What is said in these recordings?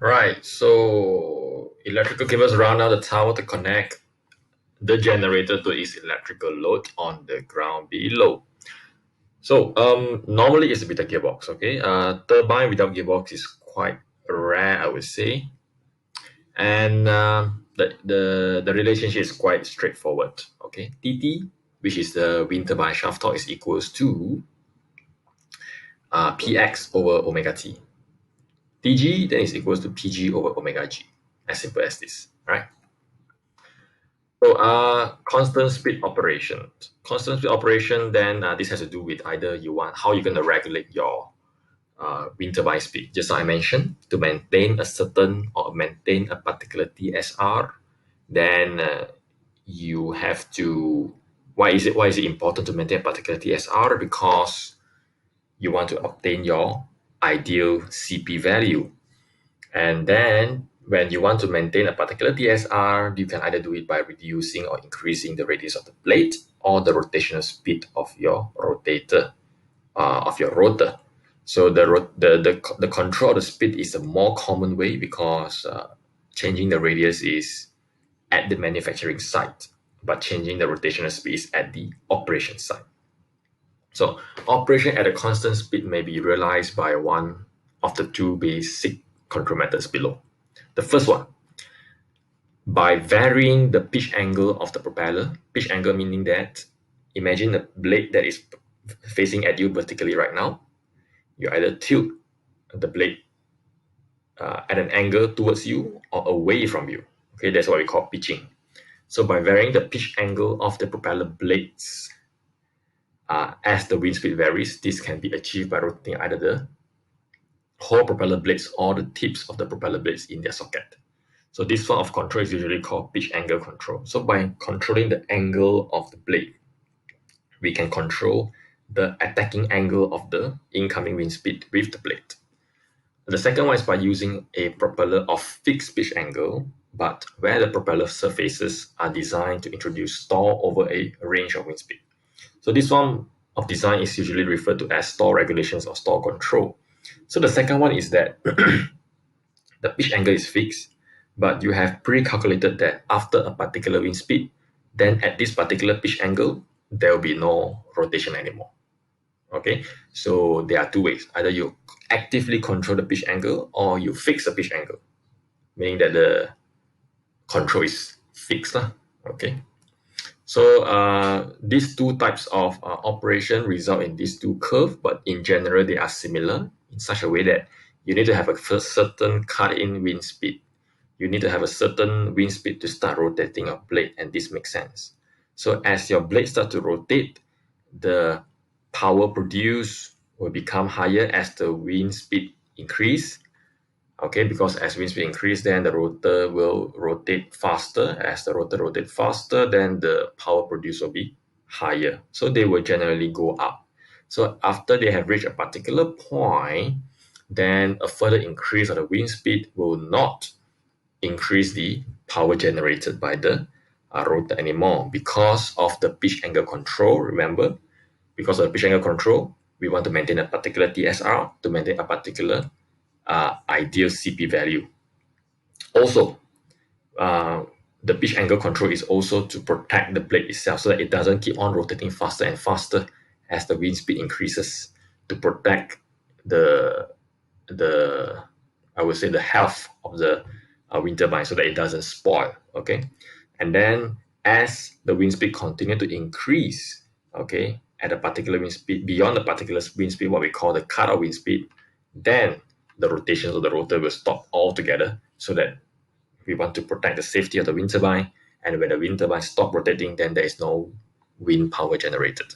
Right, so electrical cables run out the tower to connect the generator to its electrical load on the ground below. So normally it's with a gearbox, okay? Turbine without gearbox is quite rare, I would say. And the relationship is quite straightforward, okay? TT, which is the wind turbine shaft torque, is equals to PX over omega T. TG then is equals to PG over omega G. As simple as this, right? So constant speed operation. Constant speed operation, then this has to do with either you want how you're going to regulate your wind turbine speed. Just like I mentioned, to maintain a certain or maintain a particular TSR, then you have to. Why is it important to maintain a particular TSR? Because you want to obtain your ideal CP value. And then when you want to maintain a particular TSR, you can either do it by reducing or increasing the radius of the blade or the rotational speed of your rotator, of your rotor. So the control of the speed is a more common way because changing the radius is at the manufacturing site, but changing the rotational speed is at the operation site. So operation at a constant speed may be realized by one of the two basic control methods below. The first one, by varying the pitch angle of the propeller. Pitch angle meaning that imagine a blade that is facing at you vertically right now. You either tilt the blade at an angle towards you or away from you. Okay, that's what we call pitching. So by varying the pitch angle of the propeller blades as the wind speed varies, this can be achieved by rotating either the whole propeller blades or the tips of the propeller blades in their socket. So this form of control is usually called pitch angle control. So by controlling the angle of the blade, we can control the attacking angle of the incoming wind speed with the blade. The second one is by using a propeller of fixed pitch angle, but where the propeller surfaces are designed to introduce stall over a range of wind speed. So this form of design is usually referred to as stall regulations or stall control. So the second one is that the pitch angle is fixed, but you have pre-calculated that after a particular wind speed, then at this particular pitch angle, there will be no rotation anymore. Okay, so there are two ways. Either you actively control the pitch angle or you fix the pitch angle, meaning that the control is fixed. Okay, so these two types of operation result in these two curves, but in general, they are similar in such a way that you need to have a certain cut-in wind speed. You need to have a certain wind speed to start rotating your blade, and this makes sense. So as your blade starts to rotate, the power produced will become higher as the wind speed increase. Okay, because as wind speed increase, then the rotor will rotate faster. As the rotor rotates faster, then the power produced will be higher. So they will generally go up. So after they have reached a particular point, then a further increase of the wind speed will not increase the power generated by the rotor anymore because of the pitch angle control. Remember, because of the pitch angle control, we want to maintain a particular TSR to maintain a particular ideal CP value. Also, the pitch angle control is also to protect the blade itself so that it doesn't keep on rotating faster and faster as the wind speed increases, to protect the I would say the health of the wind turbine so that it doesn't spoil. Okay, and then as the wind speed continue to increase, okay, at a particular wind speed, beyond the particular wind speed, what we call the cutoff wind speed, then the rotations of the rotor will stop altogether so that we want to protect the safety of the wind turbine. And when the wind turbine stop rotating, then there is no wind power generated.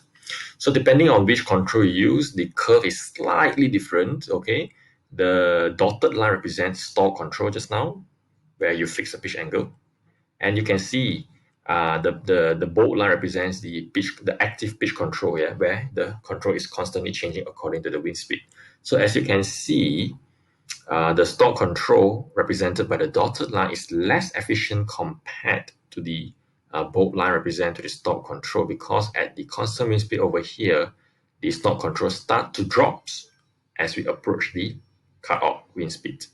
So depending on which control you use, the curve is slightly different. Okay, the dotted line represents stall control just now, where you fix the pitch angle, and you can see the bold line represents the active pitch control, yeah, where the control is constantly changing according to the wind speed. So as you can see, the stall control represented by the dotted line is less efficient compared to the bold line represented to the stall control, because at the constant wind speed over here, the stall control start to drop as we approach the cut-off wind speed.